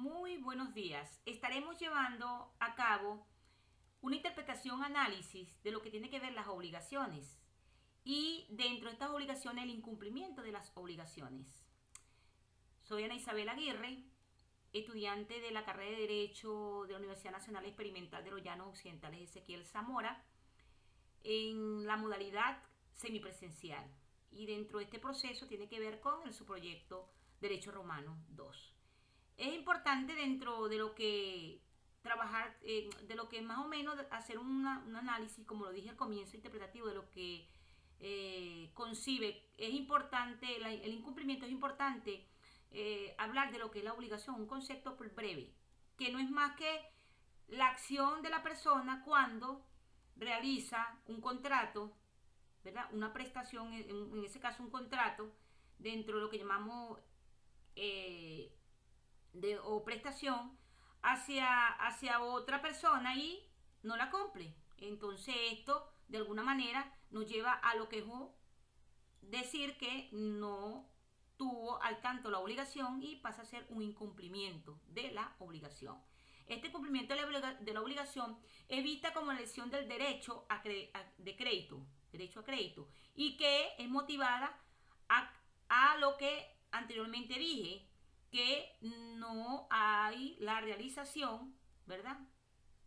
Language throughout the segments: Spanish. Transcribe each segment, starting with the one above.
Muy buenos días. Estaremos llevando a cabo una interpretación-análisis de lo que tiene que ver las obligaciones y dentro de estas obligaciones el incumplimiento de las obligaciones. Soy Ana Isabel Aguirre, estudiante de la carrera de Derecho de la Universidad Nacional Experimental de los Llanos Occidentales Ezequiel Zamora en la modalidad semipresencial. Y dentro de este proceso tiene que ver con el subproyecto Derecho Romano 2. Es importante dentro de lo que trabajar, de lo que más o menos hacer un análisis, como lo dije al comienzo, interpretativo de lo que concibe. Es importante, el incumplimiento es importante hablar de lo que es la obligación, un concepto breve, que no es más que la acción de la persona cuando realiza un contrato, ¿verdad? Una prestación, en ese caso un contrato, dentro de lo que llamamos o prestación hacia otra persona y no la cumple. Entonces esto de alguna manera nos lleva a lo que es decir que no tuvo al tanto la obligación y pasa a ser un incumplimiento de la obligación. Este cumplimiento de la obligación evita como lesión del derecho de crédito, derecho a crédito, y que es motivada a lo que anteriormente dije, que no hay la realización, ¿verdad?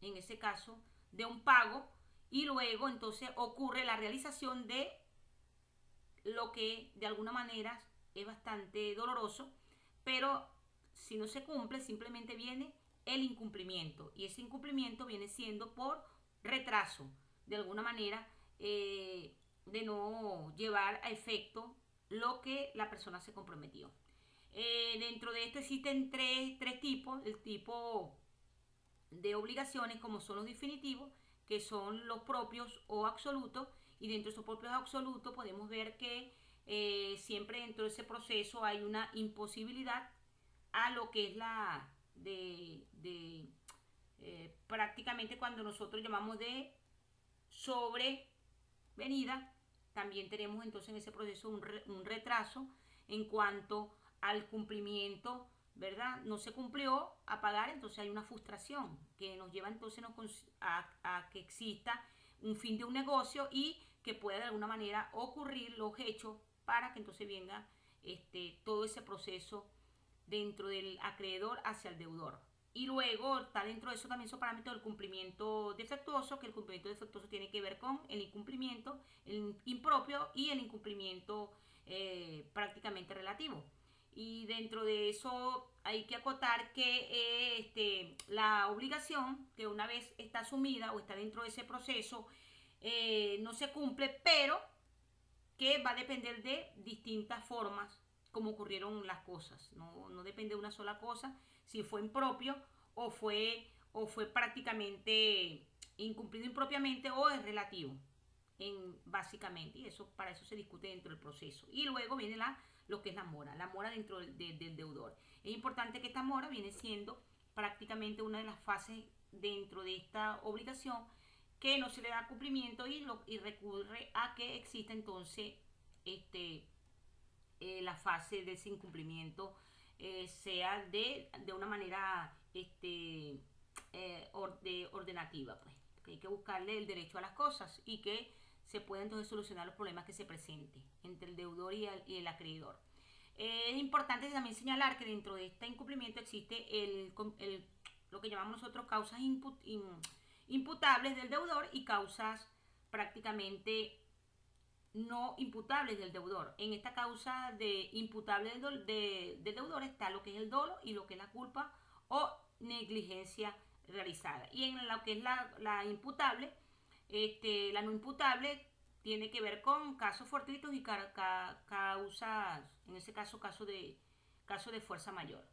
En ese caso, de un pago y luego entonces ocurre la realización de lo que de alguna manera es bastante doloroso, pero si no se cumple simplemente viene el incumplimiento y ese incumplimiento viene siendo por retraso, de alguna manera de no llevar a efecto lo que la persona se comprometió. Dentro de esto existen tres tipos. El tipo de obligaciones como son los definitivos, que son los propios o absolutos, y dentro de esos propios absolutos podemos ver que siempre dentro de ese proceso hay una imposibilidad a lo que es la prácticamente cuando nosotros llamamos de sobrevenida, también tenemos entonces en ese proceso un retraso en cuanto al cumplimiento, ¿verdad? No se cumplió a pagar, entonces hay una frustración que nos lleva entonces a que exista un fin de un negocio y que pueda de alguna manera ocurrir los hechos para que entonces venga todo ese proceso dentro del acreedor hacia el deudor. Y luego está dentro de eso también esos parámetros del cumplimiento defectuoso, que el cumplimiento defectuoso tiene que ver con el incumplimiento, el impropio y el incumplimiento prácticamente relativo. Y dentro de eso hay que acotar que la obligación, que una vez está asumida o está dentro de ese proceso, no se cumple, pero que va a depender de distintas formas como ocurrieron las cosas. No depende de una sola cosa, si fue impropio o fue prácticamente incumplido impropiamente o es relativo. Básicamente, y eso para eso se discute dentro del proceso. Y luego viene lo que es la mora dentro del deudor. Es importante que esta mora viene siendo prácticamente una de las fases dentro de esta obligación que no se le da cumplimiento y recurre a que exista entonces la fase de ese incumplimiento sea de una manera ordenativa, pues. Que hay que buscarle el derecho a las cosas y que se pueda entonces solucionar los problemas que se presenten entre el deudor y el acreedor. Es importante también señalar que dentro de este incumplimiento existe lo que llamamos nosotros causas imputables del deudor y causas prácticamente no imputables del deudor. En esta causa de imputable del deudor está lo que es el dolo y lo que es la culpa o negligencia realizada. Y en lo que es la imputable, la no imputable tiene que ver con casos fortuitos y causas, en ese caso, caso de fuerza mayor.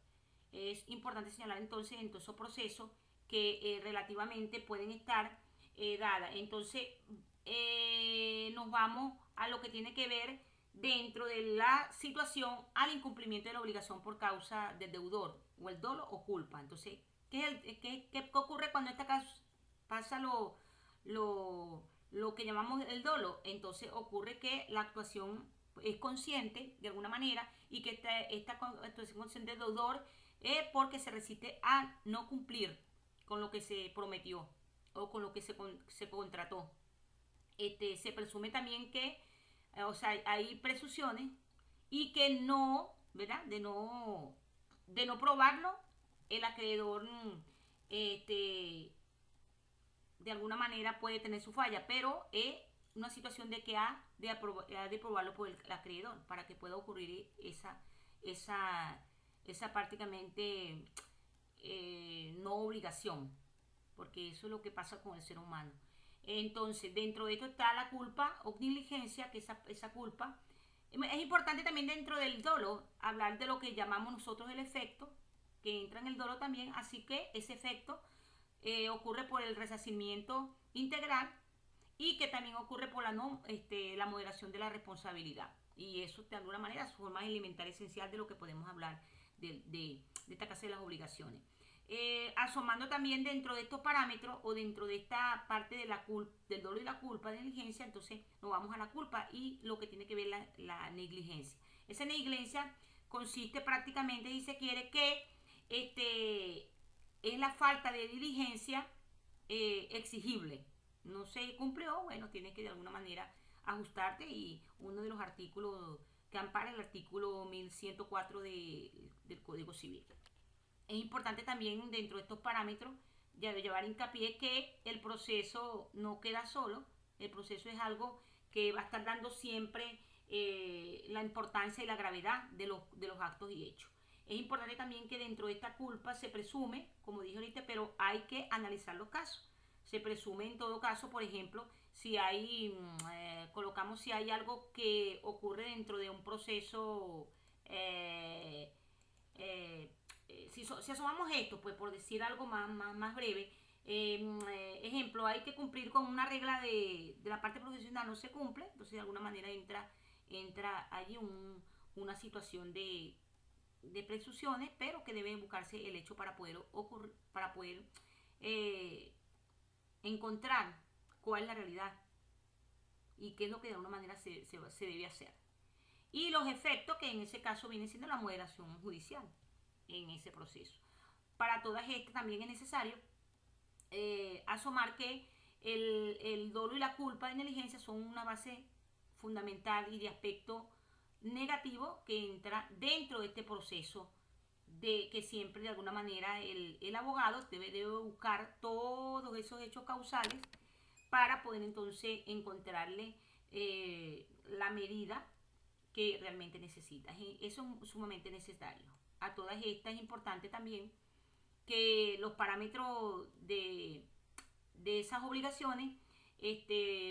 Es importante señalar entonces en todos esos procesos que relativamente pueden estar dadas. Entonces, nos vamos a lo que tiene que ver dentro de la situación al incumplimiento de la obligación por causa del deudor, o el dolo o culpa. Entonces, ¿qué ocurre cuando esta caso pasa lo que llamamos el dolo? Entonces ocurre que la actuación es consciente de alguna manera y que esta actuación consciente del deudor porque se resiste a no cumplir con lo que se prometió o con lo que se contrató. Se presume también que, o sea, hay presunciones y que no, ¿verdad? De no probarlo, el acreedor, de alguna manera puede tener su falla, pero es una situación de que ha de probarlo por el acreedor para que pueda ocurrir esa, esa prácticamente no obligación, porque eso es lo que pasa con el ser humano. Entonces, dentro de esto está la culpa o negligencia, que esa culpa. Es importante también dentro del dolo hablar de lo que llamamos nosotros el efecto, que entra en el dolo también, así que ese efecto ocurre por el resarcimiento integral y que también ocurre por la moderación de la responsabilidad. Y eso de alguna manera es forma elemental esencial de lo que podemos hablar de esta clase de las obligaciones. Asomando también dentro de estos parámetros o dentro de esta parte de del dolo y la culpa de negligencia, entonces nos vamos a la culpa y lo que tiene que ver la negligencia. Esa negligencia consiste prácticamente, si se quiere, que es la falta de diligencia exigible. No se cumplió, bueno, tienes que de alguna manera ajustarte y uno de los artículos que ampara el artículo 1104 del Código Civil. Es importante también dentro de estos parámetros llevar hincapié que el proceso no queda solo, el proceso es algo que va a estar dando siempre la importancia y la gravedad de los actos y hechos. Es importante también que dentro de esta culpa se presume, como dije ahorita, pero hay que analizar los casos. Se presume en todo caso, por ejemplo, si hay, colocamos si hay algo que ocurre dentro de un proceso, si asomamos esto, pues por decir algo más breve, ejemplo, hay que cumplir con una regla de la parte profesional, no se cumple, entonces de alguna manera entra allí una situación de presunciones, pero que debe buscarse el hecho para poder encontrar cuál es la realidad y qué es lo que de alguna manera se debe hacer. Y los efectos, que en ese caso viene siendo la moderación judicial en ese proceso. Para todas estas también es necesario asomar que el dolo y la culpa de negligencia son una base fundamental y de aspecto negativo que entra dentro de este proceso de que siempre de alguna manera el abogado debe buscar todos esos hechos causales para poder entonces encontrarle la medida que realmente necesita. Eso es sumamente necesario. A todas estas es importante también que los parámetros de esas obligaciones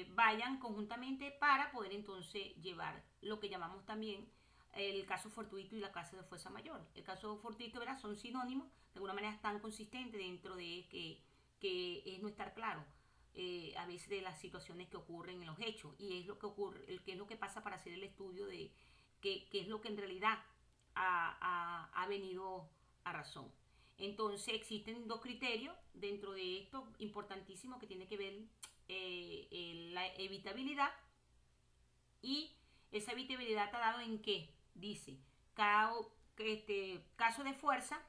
vayan conjuntamente para poder entonces llevar lo que llamamos también el caso fortuito y la clase de fuerza mayor. El caso fortuito, ¿verdad? Son sinónimos, de alguna manera están consistentes dentro de que es no estar claro a veces de las situaciones que ocurren en los hechos y es lo que ocurre, qué es lo que pasa para hacer el estudio de qué es lo que en realidad ha venido a razón. Entonces existen dos criterios dentro de esto importantísimos que tiene que ver la evitabilidad, y esa evitabilidad está dado en que dice caso de fuerza,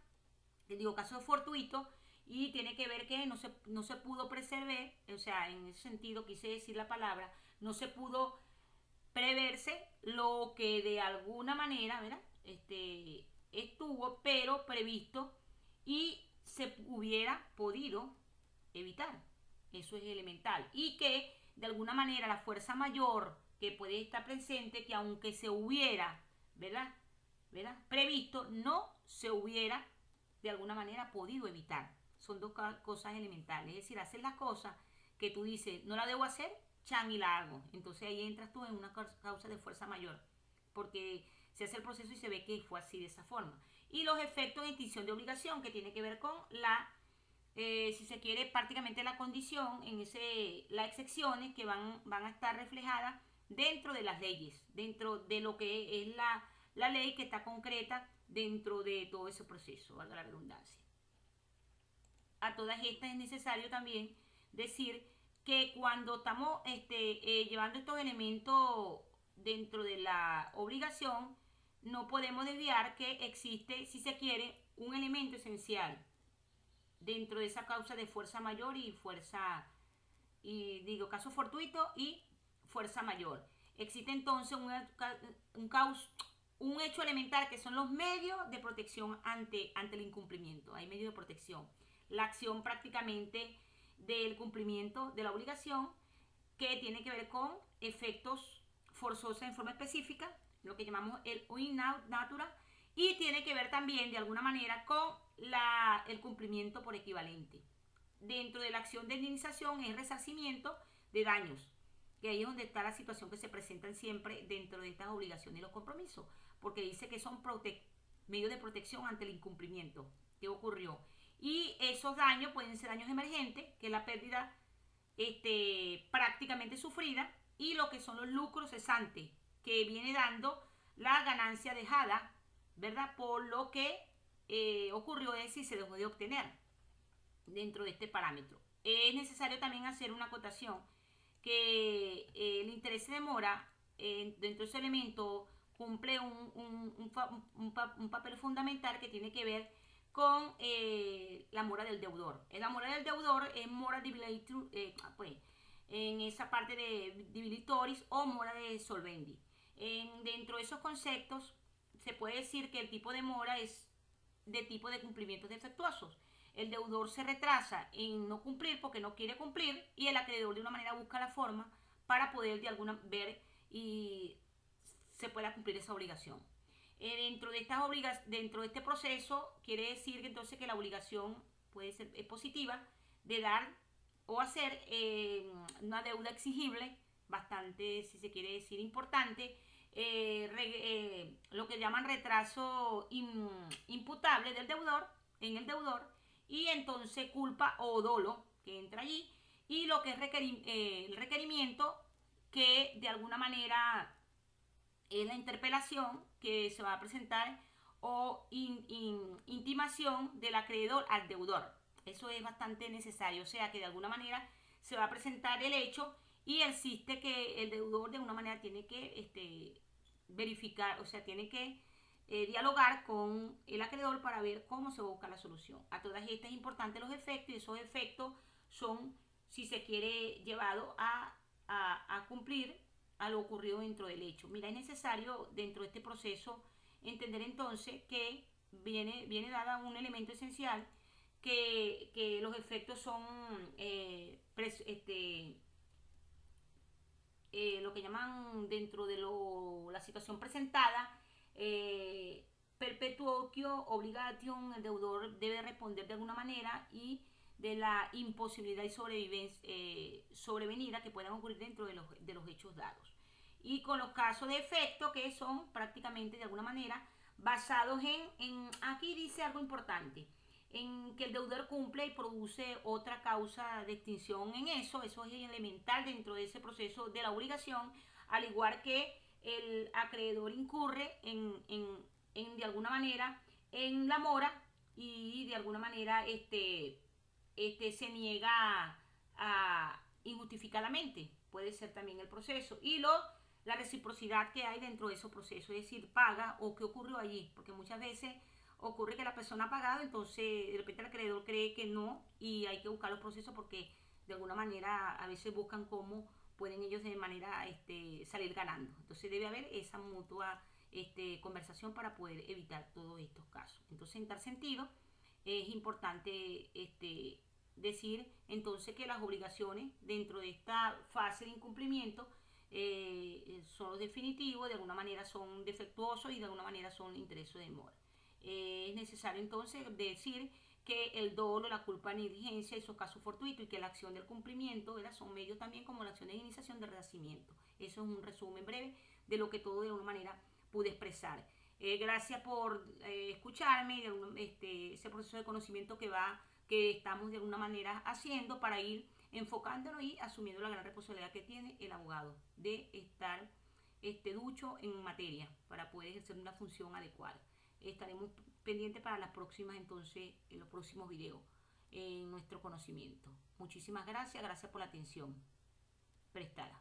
caso de fortuito, y tiene que ver que no se pudo preservar, o sea, en ese sentido quise decir la palabra, no se pudo preverse lo que de alguna manera, ¿verdad? Estuvo, pero previsto y se hubiera podido evitar. Eso es elemental. Y que de alguna manera la fuerza mayor que puede estar presente, que aunque se hubiera, ¿verdad? Previsto, no se hubiera de alguna manera podido evitar. Son dos cosas elementales. Es decir, hacer las cosas que tú dices, no la debo hacer, chan, y la hago. Entonces ahí entras tú en una causa de fuerza mayor. Porque se hace el proceso y se ve que fue así de esa forma. Y los efectos de extinción de obligación, que tiene que ver con si se quiere, prácticamente la condición, las excepciones que van a estar reflejadas dentro de las leyes, dentro de lo que es la ley que está concreta dentro de todo ese proceso, valga la redundancia. A todas estas es necesario también decir que cuando estamos llevando estos elementos dentro de la obligación, no podemos desviar que existe, si se quiere, un elemento esencial dentro de esa causa de fuerza mayor y caso fortuito y fuerza mayor. Existe entonces un hecho elemental que son los medios de protección ante el incumplimiento. Hay medios de protección. La acción prácticamente del cumplimiento de la obligación, que tiene que ver con efectos forzosos en forma específica, lo que llamamos el in natura, y tiene que ver también de alguna manera con el cumplimiento por equivalente. Dentro de la acción de indemnización es resarcimiento de daños, que ahí es donde está la situación que se presentan siempre dentro de estas obligaciones y los compromisos, porque dice que son medios de protección ante el incumplimiento que ocurrió. Y esos daños pueden ser daños emergentes, que es la pérdida prácticamente sufrida, y lo que son los lucros cesantes, que viene dando la ganancia dejada, ¿verdad? Por lo que ocurrió, es decir, se dejó de obtener dentro de este parámetro. Es necesario también hacer una acotación que el interés de mora dentro de ese elemento cumple un papel fundamental que tiene que ver con la mora del deudor. La mora del deudor es mora pues, en esa parte de debilitoris o mora de solvendi. Dentro de esos conceptos se puede decir que el tipo de mora es de tipo de cumplimientos defectuosos. El deudor se retrasa en no cumplir porque no quiere cumplir, y el acreedor de una manera busca la forma para poder de alguna ver y se pueda cumplir esa obligación. Dentro de este proceso quiere decir que entonces que la obligación puede ser positiva de dar o hacer una deuda exigible bastante, si se quiere decir, importante, lo que llaman retraso imputable del deudor en el deudor, y entonces culpa o dolo que entra allí, y lo que es el requerimiento, que de alguna manera es la interpelación que se va a presentar, o intimación del acreedor al deudor. Eso es bastante necesario, o sea que de alguna manera se va a presentar el hecho y existe que el deudor de alguna manera tiene que verificar, o sea, tiene que dialogar con el acreedor para ver cómo se busca la solución. A todas estas es importante los efectos, y esos efectos son, si se quiere, llevado a cumplir a lo ocurrido dentro del hecho. Mira, es necesario dentro de este proceso entender entonces que viene dada un elemento esencial, que los efectos son lo que llaman dentro de la situación presentada, perpetuoquio obligación, el deudor debe responder de alguna manera, y de la imposibilidad y sobrevenida que puedan ocurrir dentro de los hechos dados. Y con los casos de efecto, que son prácticamente de alguna manera basados aquí dice algo importante, en que el deudor cumple y produce otra causa de extinción eso es elemental dentro de ese proceso de la obligación, al igual que el acreedor incurre de alguna manera en la mora, y de alguna manera se niega injustificadamente, puede ser también el proceso, y la reciprocidad que hay dentro de esos procesos, es decir, paga o qué ocurrió allí, porque muchas veces ocurre que la persona ha pagado, entonces de repente el acreedor cree que no, y hay que buscar los procesos, porque de alguna manera a veces buscan cómo pueden ellos de manera salir ganando. Entonces debe haber esa mutua conversación para poder evitar todos estos casos. Entonces, en tal sentido, es importante decir entonces que las obligaciones dentro de esta fase de incumplimiento son los definitivos, de alguna manera son defectuosos y de alguna manera son intereses de demora. Es necesario entonces decir que el dolo, la culpa, la negligencia y sus casos fortuitos, y que la acción del cumplimiento, ¿verdad?, son medios también como la acción de iniciación del resarcimiento. Eso es un resumen breve de lo que todo de alguna manera pude expresar. Gracias por escucharme, ese proceso de conocimiento que estamos de alguna manera haciendo para ir enfocándonos y asumiendo la gran responsabilidad que tiene el abogado de estar ducho en materia para poder ejercer una función adecuada. Estaremos pendientes para las próximas, entonces, en los próximos videos, en nuestro conocimiento. Muchísimas gracias por la atención prestada.